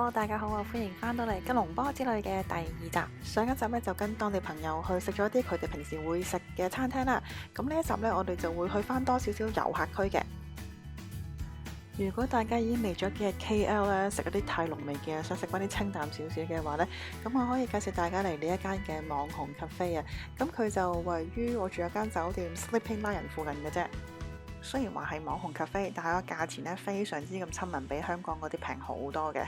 Hello，大家好啊！歡迎翻到嚟《吉隆坡之旅》嘅第2集。上一集咧就跟當地朋友去食咗啲佢哋平時會食嘅餐廳啦。咁呢一集咧，我哋就會去翻多少少遊客區嘅。如果大家已經嚟咗幾日 KL 咧，食嗰啲太濃味嘅，想食翻啲清淡少少嘅話呢，咁我可以介紹大家嚟呢一間嘅網紅咖啡啊。咁佢就位於我住嗰間酒店 Sleeping Lion 附近嘅啫。雖然話係網紅咖啡，但係個價錢咧非常之咁親民，比香港嗰啲平好多嘅。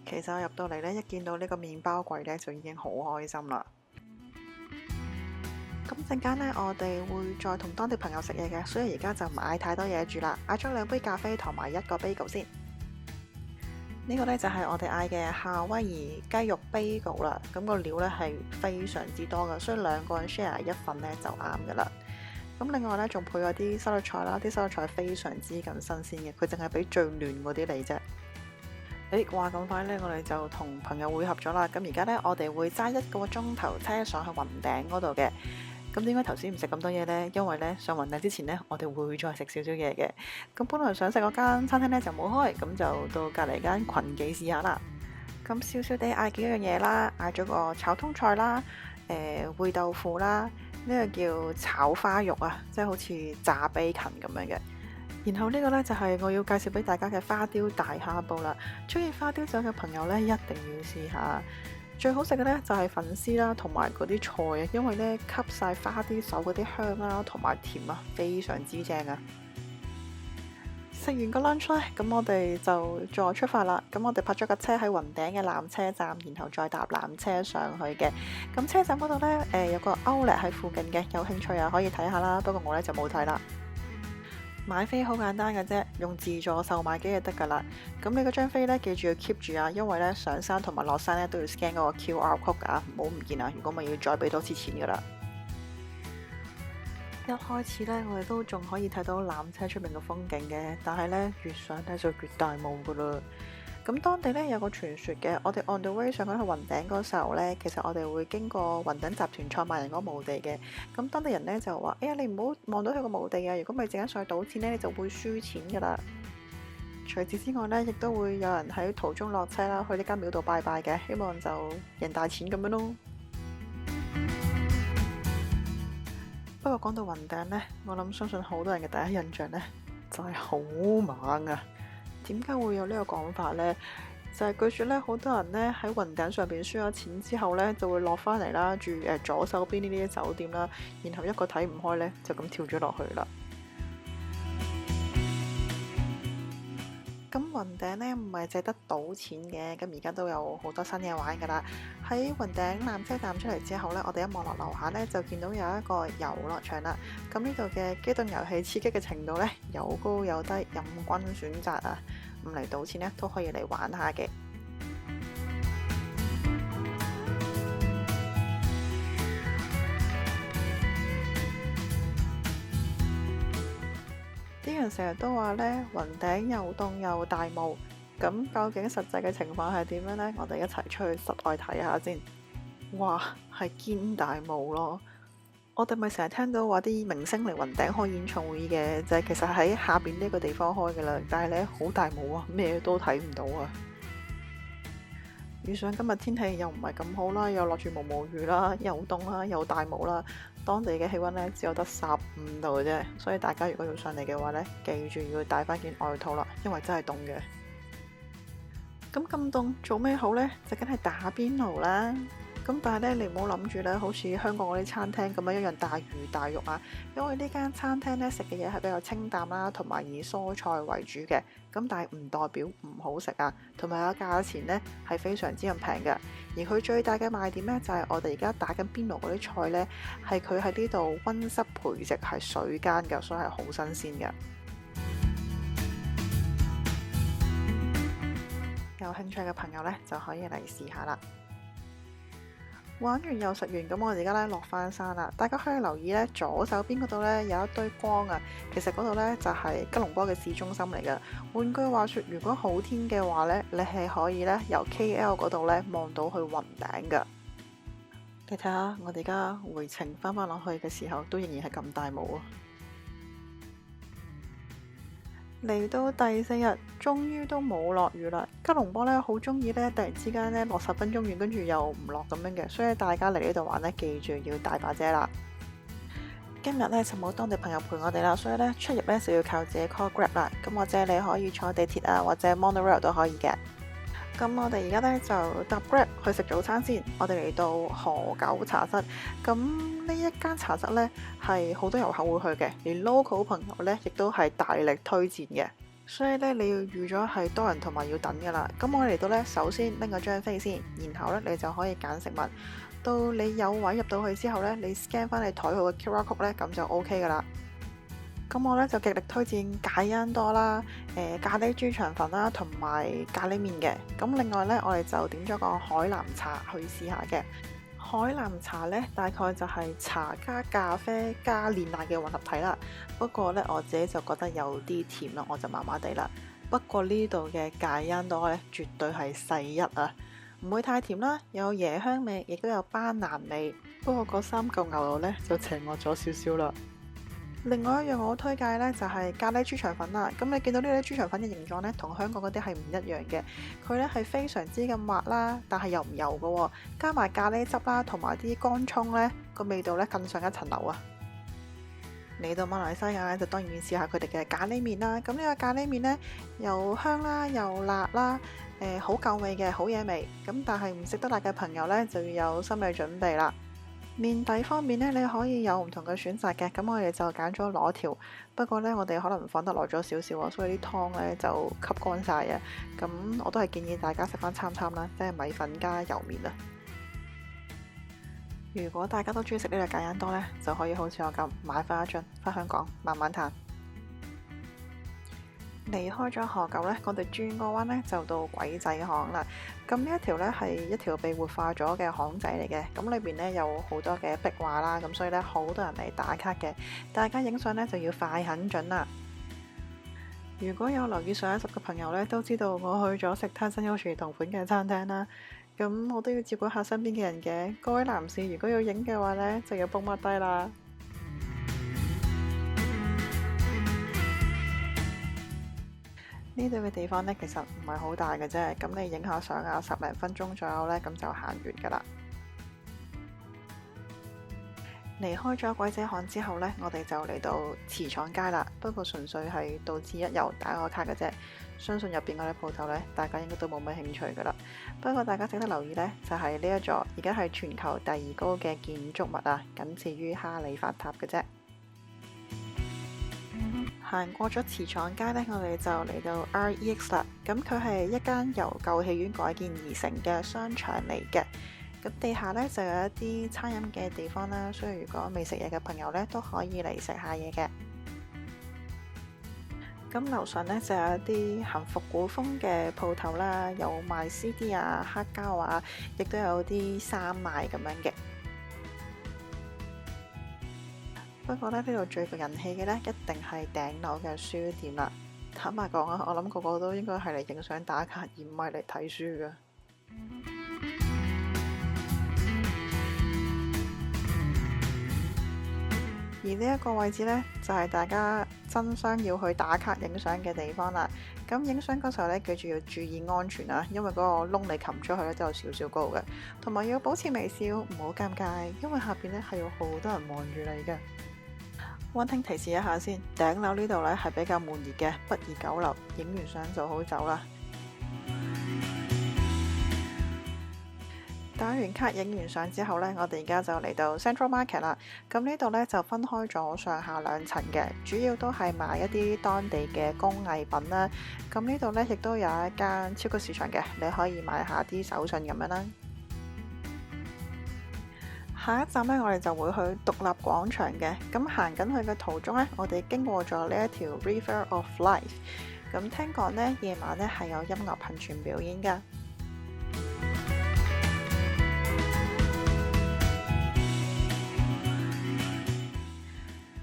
其實我入到嚟呢，一見到呢個麵包櫃呢，就已經好開心啦。咁陣間呢，我哋會再同當地朋友食嘢嘅，所以而家就唔嗌太多嘢住啦，嗌咗2杯咖啡同埋1個 bagel 先。呢個呢，就係我哋嗌嘅夏威夷雞肉 bagel 啦。咁個料呢係非常之多嘅，所以2個人 share 一份呢就啱噶啦。咁另外呢，仲配咗啲沙律菜啦，啲沙律菜非常之咁新鮮嘅，佢淨係俾最嫩嗰啲嚟啫。話咁快呢，我哋就同朋友會合咗啦。咁而家呢，我哋會揸1個鐘頭車上去雲頂嗰度嘅。咁點解頭先唔食咁多嘢呢？因為呢，上雲頂之前呢，我哋會再食少少嘢嘅。咁本來想食嗰間餐廳呢，就冇開，咁就到隔離間群記試下啦。咁少少地嗌幾樣嘢啦，嗌咗個炒通菜啦，燴豆腐啦，呢個叫炒花肉啊，即係好似炸 bacon 咁樣嘅。然後呢個呢，就係我要介紹俾大家嘅花雕大蝦煲啦。中意花雕酒嘅朋友呢，一定要試下。最好食嘅呢，就係粉絲啦，同埋嗰啲菜啊，因為呢，吸晒花雕手嗰啲香啦，同埋甜啊，非常之正啊！食完個 lunch 呢，咁我哋就再出發啦。咁我哋泊咗架車喺雲頂嘅纜車站，然後再搭纜車上去嘅。咁車站嗰度呢，有個 Outlet 喺附近嘅，有興趣啊可以睇下啦。不過我呢，就冇睇啦。買飛好簡單嘅啫，用自助售賣機就得噶啦。咁你嗰張飛呢，記住要 keep 住啊，因為呢，上山同埋落山呢，都要 scan 嗰個 QR code 啊，唔好唔見啊。如果咪要再俾多次錢噶啦。一開始呢，我哋都仲可以睇到纜車出面嘅風景嘅，但係呢，越上呢就越大霧噶啦。咁當地呢，有個傳說嘅，我哋 on the way 上緊去雲頂嗰時候呢，其實我哋會經過雲頂集團創辦人嗰個墓地嘅。咁當地人呢，就話：哎呀，你唔好望到佢個墓地啊！如果咪陣間上去賭錢呢，你就會輸錢噶啦。除此之外呢，亦都會有人喺途中落車啦，去呢間廟度拜拜嘅，希望就贏大錢咁樣咯。不過講到雲頂呢，我諗相信好多人嘅第一印象呢，就係好猛啊！點解會有呢個講法呢？就係據說咧，好多人呢喺雲頂上邊輸咗錢之後呢，就會落返嚟啦，住左手邊呢啲酒店啦，然後一個睇唔開呢，就咁跳咗落去啦。咁雲頂呢唔係淨得賭錢嘅，咁而家都有好多新嘢玩噶啦。喺雲頂纜車站出嚟之後呢，我哋一望落樓下呢，就見到有一個遊樂場啦。咁呢度嘅機動遊戲刺激嘅程度呢，有高有低，任君選擇啊！唔嚟賭錢呢，都可以嚟玩下嘅。啲人成日都話呢，雲頂又凍又大霧，咁究竟實際嘅情況係點樣呢？我哋一齊出去室外睇下先。哇，係堅大霧咯！我哋咪成日聽到話啲明星嚟雲頂開演唱會嘅，就係其實喺下邊呢個地方開嘅啦。但係呢，好大霧啊，咩都睇唔到啊！遇上今日天氣又唔係咁好啦，又落住毛毛雨啦，又凍啦，又大霧啦。當地嘅氣溫呢，只有得15度啫，所以大家如果要上嚟嘅話呢，記住要帶翻件外套啦，因為真係凍嘅。咁凍做咩好呢？就梗係打邊爐啦。咁但係呢，你唔好諗住呢，好似香港嗰啲餐廳咁樣一樣大魚大肉啊。因為呢間餐廳呢，食嘅嘢係比較清淡啦，同埋以蔬菜為主嘅。咁但係唔代表唔好食啊，同埋個價錢呢係非常之咁平嘅。而佢最大嘅賣點呢，就係我哋而家打緊邊爐嗰啲菜呢，係佢喺呢度溫室培植，係水耕嘅，所以係好新鮮嘅。有興趣嘅朋友呢，就可以嚟試下啦。玩完又食完，咁我哋而家咧落返山啦。大家可以留意咧，左手邊嗰度咧有一堆光啊，其實嗰度咧就係吉隆坡嘅市中心嚟㗎。換句話說，如果好天嘅話咧，你係可以咧由 KL 嗰度咧望到去雲頂㗎。你睇下，我哋而家回程返落去嘅時候，都仍然係咁大霧啊！嚟到第4日，終於都冇落雨啦。吉隆坡咧好中意咧，突然之間咧落10分鐘雨，跟住又唔落咁樣嘅，所以大家嚟呢度玩咧，記住要帶把遮啦。今日咧就冇當地朋友陪我哋啦，所以咧出入咧就要靠自己 call Grab 啦。咁或者你可以坐地鐵啊，或者 Monorail 都可以嘅。咁我哋而家咧就搭 Grab 去食早餐先。我哋嚟到河九茶室，咁呢一間茶室呢，係好多遊客會去嘅，連 local 朋友呢亦都係大力推薦嘅。所以呢，你要預咗係多人同埋要等噶啦。咁我嚟到呢，首先拎個張飛先，然後呢，你就可以揀食物。到你有位入到去之後呢，你 scan 翻你台號嘅 QR code 呢，咁就 OK 噶啦。咁我咧就極力推薦咖恩多啦、咖喱豬腸粉啦，同埋咖喱麵嘅。咁另外呢，我哋就點咗個海南茶去試下嘅。海南茶呢，大概就係茶加咖啡加煉奶嘅混合體啦。不過呢，我自己就覺得有啲甜啦，我就麻麻地啦。不過呢度嘅咖恩多呢，絕對係世一啊，唔會太甜啦，有椰香味，亦都有班蘭味。不過嗰3嚿牛肉呢，就邪惡咗少少啦。另外一樣我推介呢，就係咖喱豬腸粉啦。咁你見到呢啲豬腸粉嘅形狀呢，同香港嗰啲係唔一樣嘅。佢呢係非常之咁滑啦，但係又唔油嘅。加埋咖喱汁啦，同埋啲乾葱呢，個味道呢更上一層樓啊！嚟到馬來西亞呢，就當然要試下佢哋嘅咖喱麵啦。咁呢個咖喱麵呢，又香啦，又辣啦，好夠味嘅，好嘢味。咁但係唔食得辣嘅朋友呢，就要有心理準備啦。麵底方面呢，你可以有唔同嘅選擇嘅，咁我哋就揀咗螺條。不過呢，我哋可能放得耐咗少少啊，所以啲湯呢就吸乾晒啊。咁我都係建議大家食翻參參啦，即係米粉加油麵啊。如果大家都中意食呢個咖恩多呢，就可以好似我咁買翻一樽翻香港慢慢嘆。離開咗河九呢，我哋轉個彎呢，就到鬼仔巷啦。咁呢一條呢，係一條被活化咗嘅巷仔嚟嘅，咁裏邊呢，有好多嘅壁畫啦，咁所以呢，好多人嚟打卡嘅。大家影相呢，就要快很準啦。如果有留意上一集嘅朋友呢，都知道我去咗食灘新優廚同款嘅餐廳啦。咁我都要照顧下身邊嘅人嘅，各位男士如果要影嘅話呢，就要幫抹低啦。呢度嘅地方呢，其實唔係好大嘅啫，咁你影下相啊，10零分鐘左右呢，咁就行完噶啦。離開咗鬼仔巷之後呢，我哋就嚟到茨廠街啦。不過純粹係到此一遊打個卡嘅啫，相信入邊嗰啲鋪頭呢，大家應該都冇乜興趣噶啦。不過大家值得留意呢，就係呢一座而家係全球第2高嘅建築物啊，僅次於哈利法塔嘅啫。行過咗茨廠街呢，我哋就嚟到 REX 啦。咁佢係一間由舊戲院改建而成嘅商場嚟嘅。咁地下呢，就有一啲餐飲嘅地方啦，所以如果未食嘢嘅朋友呢，都可以嚟食下嘢嘅。咁樓上呢，就有一啲行復古風嘅鋪頭啦，有賣 CD 啊、黑膠啊，亦都有啲衫賣咁樣嘅。不過呢，呢度最具人氣嘅呢，一定係頂樓嘅書店啦。坦白講啊，我諗個個都應該係嚟影相打卡，而唔係嚟睇書㗎。而呢一個位置呢，就係大家爭相要去打卡影相嘅地方啦。咁影相嗰時候呢，記住要注意安全啊，因為嗰個窿你擒出去呢都有少少高嘅，同埋要保持微笑，唔好尷尬，因為下邊呢係有好多人望住你嘅。溫馨提示一下先，頂樓呢度呢係比較悶熱嘅，不宜久留，影完相就好走啦。打完卡影完相之後呢，我哋而家就嚟到 Central Market 啦。咁呢度呢，就分開咗上下2層嘅，主要都係賣一啲當地嘅工藝品啦。咁呢度呢，亦都有一間超級市場嘅，你可以買下啲手信咁樣啦。下一站呢，我哋就會去獨立廣場嘅。咁行緊去嘅途中呢，我哋經過咗呢一條 River of Life。咁聽講呢，夜晚呢係有音樂噴泉表演㗎。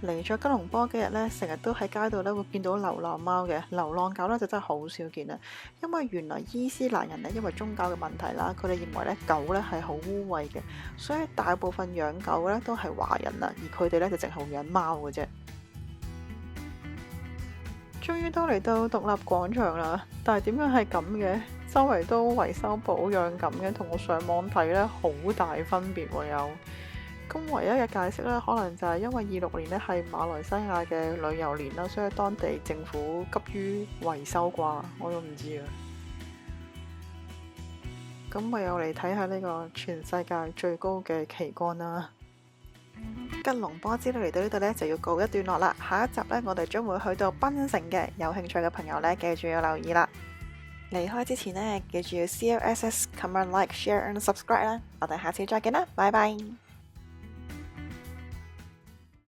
嚟咗吉隆坡幾日呢，成日都喺街度呢會見到流浪貓嘅，流浪狗呢就真係好少見啦。因為原來伊斯蘭人呢，因為宗教嘅問題啦，佢哋認為呢狗呢係好污穢嘅，所以大部分養狗呢都係華人啦，而佢哋呢就淨係養貓嘅啫。終於都嚟到獨立廣場啦，但係點樣係咁嘅？周圍都維修保養咁嘅，同我上網睇呢好大分別喎有。咁唯一嘅解釋呢，可能就係因為26年呢係馬來西亞嘅旅遊年啦，所以當地政府急於維修啩，我都唔知啊。咁唯有嚟睇下呢個全世界最高嘅旗杆啦。吉隆坡之旅嚟到呢度呢，就要告一段落啦。下一集呢，我哋將會去到檳城嘅，有興趣嘅朋友呢，記住要留意啦。離開之前呢，記住要 CLSS comment like share and subscribe 啦。我哋下次再見啦，拜拜。